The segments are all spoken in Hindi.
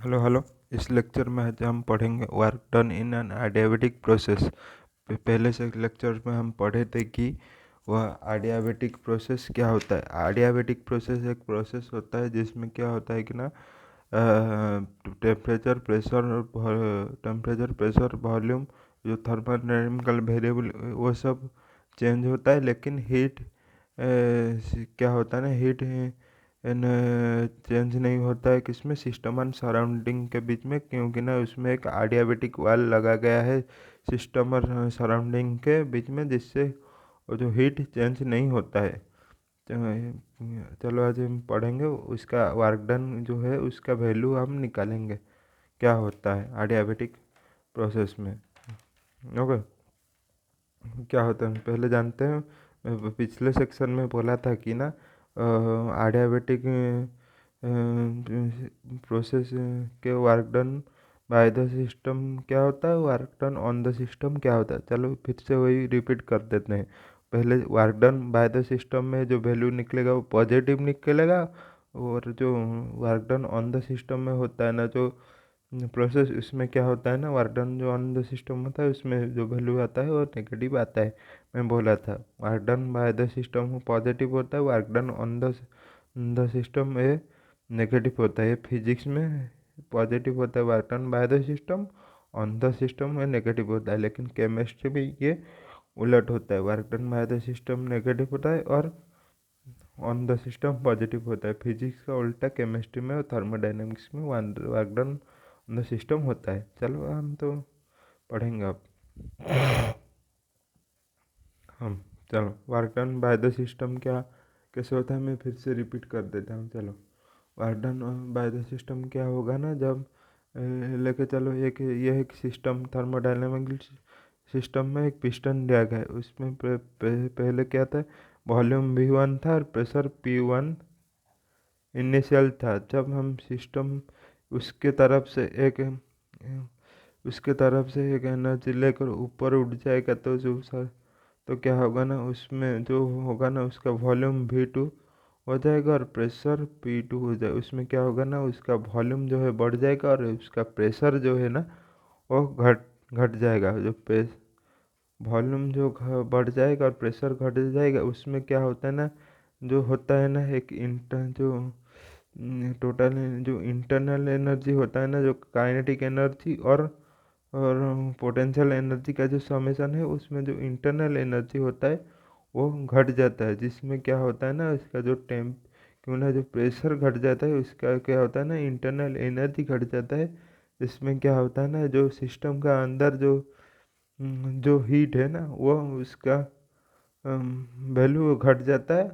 Hello hello. इस लेक्चर में आज हम पढ़ेंगे work done in an adiabatic process. पहले से लेक्चर में हम पढ़े थे कि वह एडियाबेटिक प्रोसेस क्या होता है। एडियाबेटिक प्रोसेस एक प्रोसेस होता है जिसमें क्या होता है कि ना टेम्परेचर प्रेशर वॉल्यूम जो थर्मोडायनेमिकल वेरिएबल वो सब चेंज होता है, लेकिन हीट क्या होता है ना, हीट चेंज नहीं होता है किसमें, सिस्टम एंड सराउंडिंग के बीच में, क्योंकि ना उसमें एक एडियाबेटिक वाल लगा गया है सिस्टम और सराउंडिंग के बीच में, जिससे वो जो हीट चेंज नहीं होता है। चलो आज हम पढ़ेंगे उसका वर्क डन जो है उसका वैल्यू हम निकालेंगे क्या होता है एडियाबेटिक प्रोसेस में। ओके, क्या होता है पहले जानते हैं। पिछले सेक्शन में बोला था कि ना एडियाबेटिक प्रोसेस के work done by the system क्या होता है, work done on the system क्या होता है। चलो फिर से वही रिपीट कर देते हैं। पहले work done by the system में जो वैल्यू निकलेगा वो पॉजिटिव निकलेगा, और जो work done on the system में होता है ना जो प्रोसेस, इसमें क्या होता है ना, वर्क डन जो ऑन द सिस्टम होता है उसमें जो वैल्यू आता है वो नेगेटिव आता है। मैं बोला था work done by the system positive होता है, work done on the system में नेगेटिव होता है। फिजिक्स में पॉजिटिव होता है work done by the system, on the system में नेगेटिव होता है, लेकिन केमिस्ट्री में ये उलट होता है, work done by the system negative होता है और ऑन द सिस्टम पॉजिटिव होता है। फिजिक्स का उल्टा केमिस्ट्री में और थर्मोडायनेमिक्स में work done on the system होता है। चलो हम तो पढ़ेंगे अब हम। चलो work done by the system क्या कैसे होता है, मैं फिर से रिपीट कर देता हूँ। चलो work done by the system क्या होगा ना, जब लेके चलो एक यह एक सिस्टम थर्मोडायनेमिक सिस्टम में एक पिस्टन दिया गया है, उसमें पहले क्या था, वॉल्यूम V1 था और प्रेशर P1 इनिशियल था। जब हम सिस्टम उसके तरफ से एक एनर्जी लेकर ऊपर उठ जाएगा तो जो सर तो क्या होगा ना, उसमें जो होगा ना उसका वॉल्यूम V2 हो जाएगा और प्रेशर P2 हो जाएगा। उसमें क्या होगा ना, उसका वॉल्यूम जो है बढ़ जाएगा और उसका प्रेशर जो है ना वो घट घट जाएगा। जो प्रेस वॉल्यूम जो बढ़ जाएगा और प्रेशर घट जाएगा, उसमें क्या होता है ना, जो होता है ना एक इंटर जो टोटल जो इंटरनल एनर्जी होता है ना, जो काइनेटिक एनर्जी और पोटेंशियल एनर्जी का जो समेशन है, उसमें जो इंटरनल एनर्जी होता है वो घट जाता है, जिसमें क्या होता है ना इसका जो क्यों ना जो प्रेशर घट जाता है उसका क्या होता है ना, इंटरनल एनर्जी घट जाता है। इसमें क्या होता है ना, जो सिस्टम का अंदर जो हीट है ना वो उसका वैल्यू घट जाता है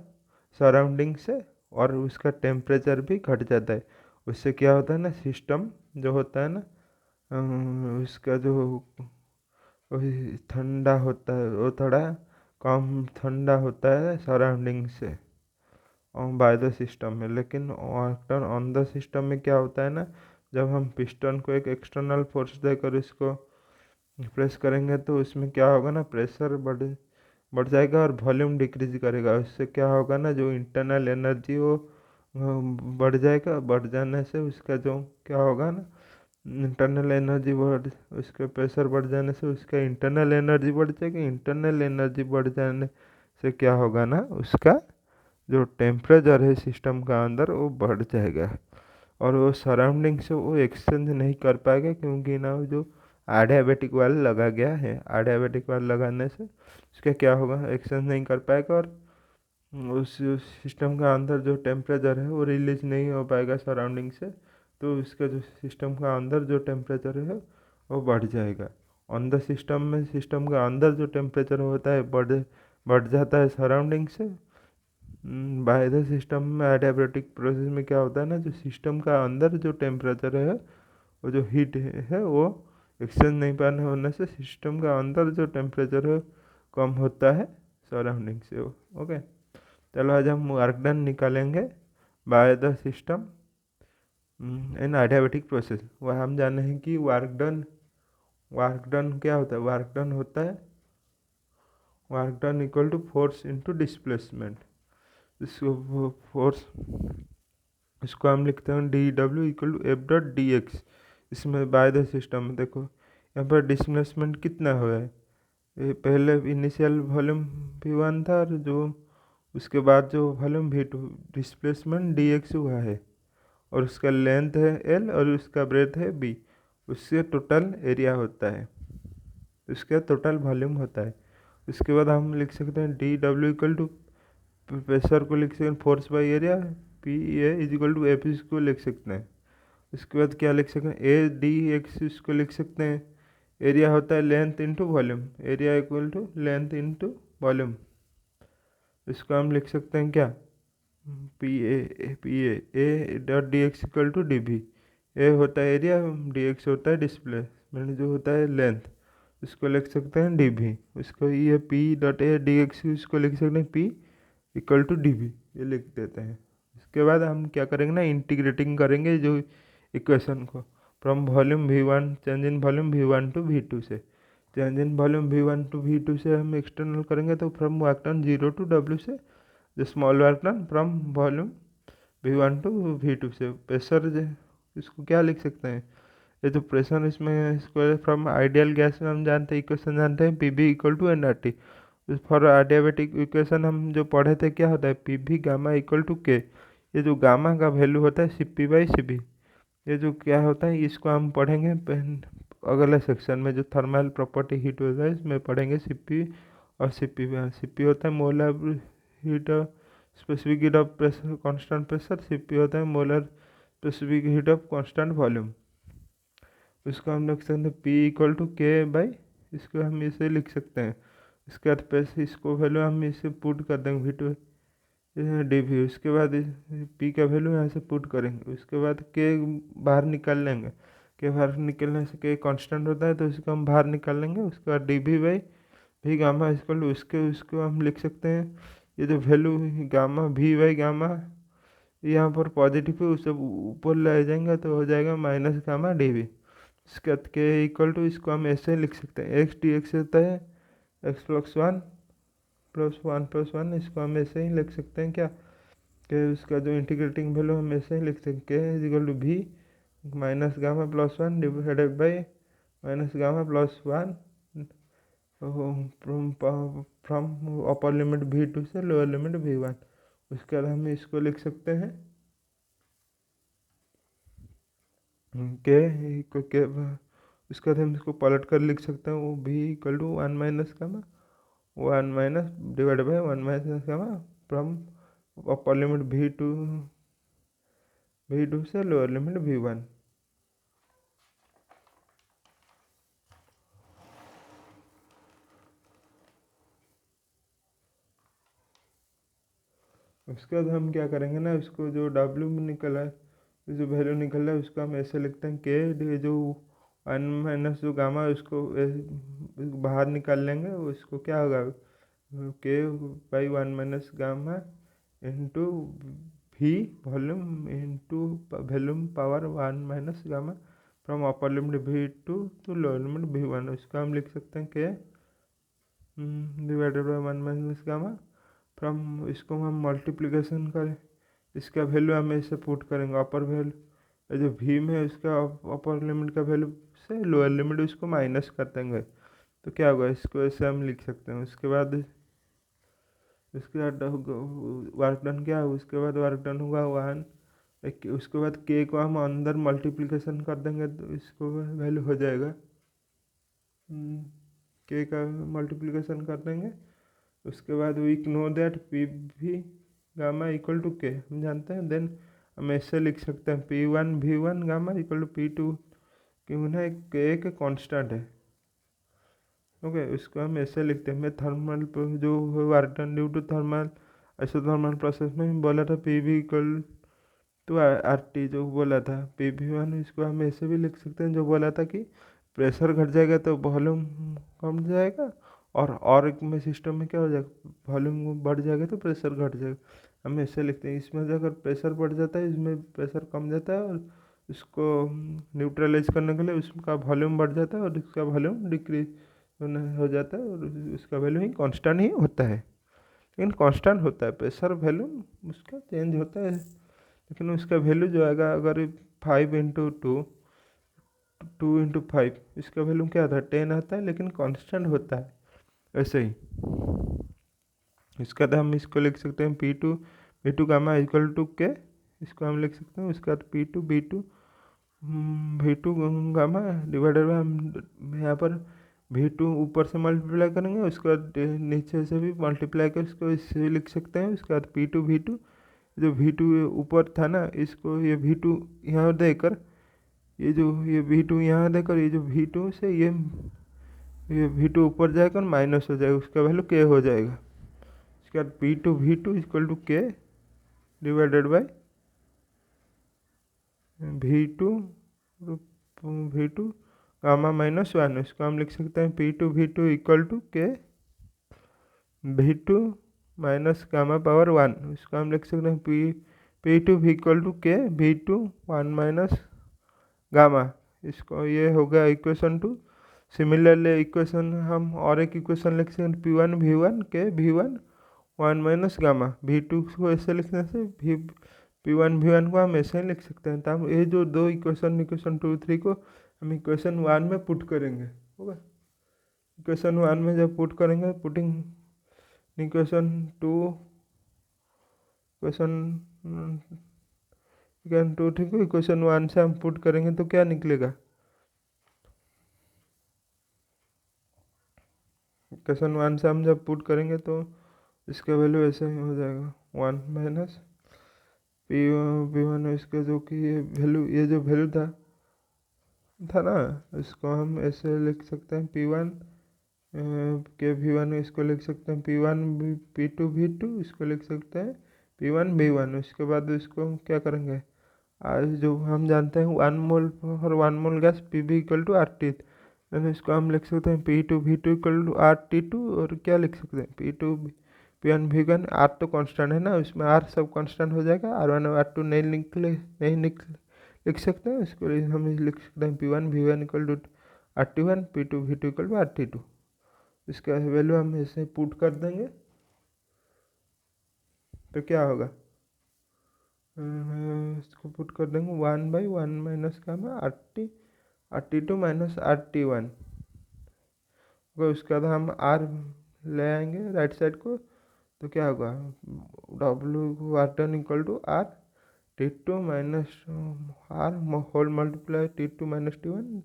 सराउंडिंग से, और उसका टेम्परेचर भी घट जाता है। उससे क्या होता है ना, सिस्टम जो होता है ना उसका जो ठंडा होता है वो थोड़ा कम ठंडा होता है सराउंडिंग से बाय द सिस्टम में। लेकिन वाटर ऑन द सिस्टम में क्या होता है ना, जब हम पिस्टन को एक एक्सटर्नल फोर्स देकर इसको प्रेस करेंगे तो उसमें क्या होगा ना, प्रेशर बढ़ जाएगा और वॉल्यूम डिक्रीज करेगा। उससे क्या होगा ना, जो इंटरनल एनर्जी वो बढ़ जाएगा। बढ़ जाने से उसका जो क्या होगा ना, इंटरनल एनर्जी बढ़ उसके प्रेशर बढ़ जाने से उसका इंटरनल एनर्जी बढ़ जाएगी। इंटरनल एनर्जी बढ़ जाने से क्या होगा ना, उसका जो टेम्परेचर है सिस्टम का अंदर वो बढ़ जाएगा, और वो सराउंडिंग से वो एक्सचेंज नहीं कर पाएगा, क्योंकि ना वो जो एडियाबेटिक वाल लगा गया है, एडियाबेटिक वाल लगाने से उसका क्या होगा, एक्सचेंज नहीं कर पाएगा, और उस सिस्टम का अंदर जो टेम्परेचर है वो रिलीज नहीं हो पाएगा सराउंडिंग से। तो उसका जो सिस्टम का अंदर जो टेम्परेचर है वो बढ़ जाएगा। ऑन द सिस्टम में सिस्टम का अंदर जो टेम्परेचर होता है बढ़ जाता है सराउंडिंग से। बाय द सिस्टम में एडियाबेटिक प्रोसेस में क्या होता है ना, जो सिस्टम का अंदर जो टेम्परेचर है वो जो हीट है वो एक्सचेंज नहीं पाने होने से सिस्टम का अंदर जो टेम्परेचर है कम होता है सराउंडिंग से। ओके, चलो आज हम वर्क डन निकालेंगे bye the system in adiabatic process. वह हम जाने हैं कि वर्क डन क्या होता है। Work done equal to force into displacement. इसको फोर्स इसको हम लिखते हैं D W equal to F dot D X. इसमें बाय द सिस्टम देखो यहाँ पर डिस्प्लेसमेंट कितना हुआ है, ये पहले इनिशियल वॉल्यूम V1 था और जो उसके बाद जो volume V2, displacement D x हुआ है, और उसका लेंथ है L और उसका ब्रेथ है B, उससे टोटल एरिया होता है, उसका टोटल वॉल्यूम होता है। उसके बाद हम लिख सकते हैं D W equal to pressure को लिख सकते हैं force by area, P A is equal to F इसको लिख सकते हैं। उसके बाद क्या लिख सकते हैं, ए डी एक्स इसको लिख सकते हैं, एरिया होता है length into volume, area equal to length into volume. इसको हम लिख सकते हैं क्या, P A dot D X equal to D भी। ए होता है एरिया, डी एक्स होता है डिस्प्लेसमेंट जो होता है लेंथ, इसको लिख सकते हैं डी भी। उसको ये P dot A D x इसको लिख सकते हैं पी इक्वल टू डी भी, ये लिख देते हैं। इसके बाद हम क्या करेंगे ना, इंटीग्रेटिंग करेंगे जो इक्वेशन को, from volume V1 change in volume V1 to V2 से, change in volume V1 to V2 से हम एक्सटर्नल करेंगे तो from work done 0 to W से, जो small work done from volume V1 to V2 से। प्रेशर इसको क्या लिख सकते हैं, ये जो प्रेशर इसमें इसको फ्रॉम आइडियल गैस में हम जानते हैं इक्वेशन जानते हैं PV equal to nRT। For adiabatic equation हम जो पढ़े थे क्या होता है, PV गामा इक्वल टू के, ये जो गामा का वैल्यू होता है CP बाई CV, ये जो क्या होता है इसको हम पढ़ेंगे अगले सेक्शन में, जो थर्मल प्रॉपर्टी हीट होता है इसमें पढ़ेंगे CP और CP। CP होता है molar heat specific heat of pressure constant pressure, CP होता है molar specific heat of constant volume. इसको हम लिख सकते हैं P इक्वल टू के बाई, इसको हम इसे लिख सकते हैं। इसके बाद पैसे इसको वैल्यू हम इसे पुट कर देंगे V2 डी भी। उसके बाद P का वैल्यू यहाँ से पुट करेंगे, उसके बाद के बाहर निकाल लेंगे, के बाहर निकलने से के कांस्टेंट होता है तो इसको हम बाहर निकाल लेंगे। उसके बाद डी भी बाई भी गामा इक्वल टू उसको हम लिख सकते हैं, ये जो value gamma V by gamma यहाँ पर पॉजिटिव है उसे ऊपर ले जाएंगे तो हो जाएगा माइनस गामा डी भी। इसके बाद के इक्वल टू इसको हम ऐसे लिख सकते हैं, एक्स डी एक्स होता है एक्स प्लस वन, इसको हम ऐसे ही लिख सकते हैं क्या, कि उसका जो इंटीग्रेटिंग वैल्यू हम ऐसे ही लिख सकते हैं इज इक्वल टू भी minus gamma plus one divided by minus gamma plus one from upper limit V2 से लोअर लिमिट V1। उसके बाद हम इसको लिख सकते हैं के उसके बाद हम इसको पलट कर लिख सकते हैं, वो भी equal to one minus gamma one minus divide by one minus gamma from upper limit V2 से लोअर लिमिट V1। उसके बाद हम क्या करेंगे ना, उसको जो W में निकला है, जो वैल्यू निकल रहा है उसको हम ऐसे लिखते हैं के जो वन माइनस जो गामा है उसको बाहर निकाल लेंगे, उसको क्या होगा के by one minus gamma into भी volume into volume power one minus gamma from upper limit V2 to lower limit V1। उसको हम लिख सकते हैं के divided by one minus gamma from, इसको हम मल्टीप्लिकेशन करें, इसका वैल्यू हम ऐसे पुट करेंगे अपर वैल्यू जो भी में है उसका अपर लिमिट का वैल्यू से लोअर लिमिट उसको माइनस कर देंगे तो क्या होगा, इसको ऐसे हम लिख सकते हैं। उसके बाद वर्क डन क्या होगा, उसके बाद वर्क डन होगा वन, उसके बाद के को हम अंदर मल्टीप्लिकेशन कर देंगे तो इसको वैल्यू हो जाएगा के का मल्टीप्लिकेशन कर देंगे। उसके बाद वी नो दैट पी भी गामा इक्वल टू के हम जानते हैं, देन हम ऐसे लिख सकते हैं P1 V1 gamma equal to P2, क्यों ना के एक कांस्टेंट है। ओके, उसको हम ऐसे लिखते हैं, मैं थर्मल जो work done due to thermal isothermal process में बोला था P V equal to RT जो बोला था PV1, इसको हम ऐसे भी लिख सकते हैं जो बोला था कि प्रेशर घट जाएगा तो वॉल्यूम कम जाएगा, और एक में सिस्टम में क्या हो जाएगा वॉल्यूम बढ़ जाएगा तो प्रेशर घट जाएगा। हम ऐसे लिखते हैं, इसमें अगर प्रेशर बढ़ जाता है इसमें प्रेशर कम जाता है, और इसको न्यूट्रलाइज करने के लिए उसका वॉल्यूम बढ़ जाता है और इसका वॉल्यूम डिक्रीज हो जाता है, और उसका वैल्यू ही कांस्टेंट ही होता है, लेकिन कांस्टेंट होता है प्रेशर वैल्यूम उसका चेंज होता है, लेकिन उसका वैल्यू जो आएगा, अगर 5 × 2 इसका वैल्यू क्या आता है, 10 आता है, लेकिन कांस्टेंट होता है। ऐसे ही इसका तो हम इसको लिख सकते हैं P2 गामा इक्वल टू के, इसको हम लिख सकते हैं। उसके बाद V2 गामा डिवाइडेड बाय, हम यहाँ पर V2 ऊपर से मल्टीप्लाई करेंगे, उसके बाद नीचे से भी मल्टीप्लाई कर इसको इससे लिख सकते हैं। उसके बाद P2 V2, जो V2 ऊपर था ना, इसको ये V2 यहाँ देकर, ये V2 यहाँ देकर, ये जो V2 से ये V2 ऊपर जाएगा और माइनस हो जाएगा, उसका वैल्यू के हो जाएगा। उसके बाद P2 V2 इक्वल टू के डिवाइडेड बाय V2 गामा -1, इसको हम लिख सकते हैं P2 V2 इक्वल टू के V2 माइनस गामा पावर 1, इसको हम लिख सकते हैं P2 इक्वल टू के V2 1 माइनस गामा। इसको ये हो गया इक्वेशन 2। सिमिलरली इक्वेशन हम और एक इक्वेशन लिख सकते हैं P1 V1 के V1 1 माइनस गामा। V2 को ऐसे लिखने से P1 V1 को हम ऐसे ही लिख सकते हैं। तो हम ये जो दो इक्वेशन 2 3 को हम इक्वेशन 1 में पुट करेंगे, होगा। इक्वेशन 1 में जब पुट करेंगे, पुटिंग इक्वेशन 2 ठीक है, इक्वेशन 1 से हम पुट करेंगे तो क्या निकलेगा, इक्वेशन 1 से हम जब पुट करेंगे तो इसका वैल्यू ऐसे ही हो जाएगा 1 माइनस P1, इसका जो कि ये जो वैल्यू था ना, इसको हम ऐसे लिख सकते हैं P1 के V1, इसको लिख सकते हैं P1 P2 V2, इसको लिख सकते हैं P1 V1। उसके बाद इसको हम क्या करेंगे, आज जो हम जानते हैं 1 mole for 1 mole gas PV equal to RT, then इसको हम लिख सकते हैं P2 V2 equal to RT2। और क्या लिख सकते हैं P1 V1, R तो कांस्टेंट है ना, उसमें R सब कांस्टेंट हो जाएगा, R1 और R2 नहीं लिख सकते हैं। इसको हम लिख सकते हैं P1 V1 equal to RT1, P2 V2 equal to RT2। इसका वैल्यू हम ऐसे पुट कर देंगे तो क्या होगा, इसको पुट कर देंगे 1/1 minus gamma RT2 minus RT1। उसके बाद हम R ले आएंगे राइट साइड को, तो क्या होगा, W1 equal to RT2 minus R whole multiply T2 minus T1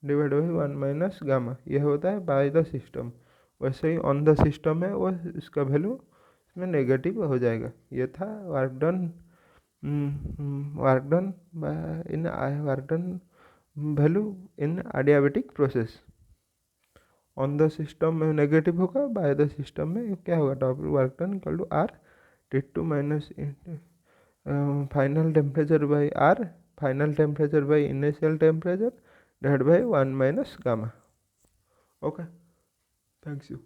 divide by 1 minus gamma. यह होता है बाय द सिस्टम। वैसे ही ऑन द सिस्टम है वो, इसका वैल्यू इसमें नेगेटिव हो जाएगा। ये था work done value in adiabatic process. On the system में नेगेटिव होगा, बाय द सिस्टम में क्या होगा, W work done equal to RT2 minus final temperature by R, final temperature by initial temperature divide by 1 minus gamma. Okay, thanks you.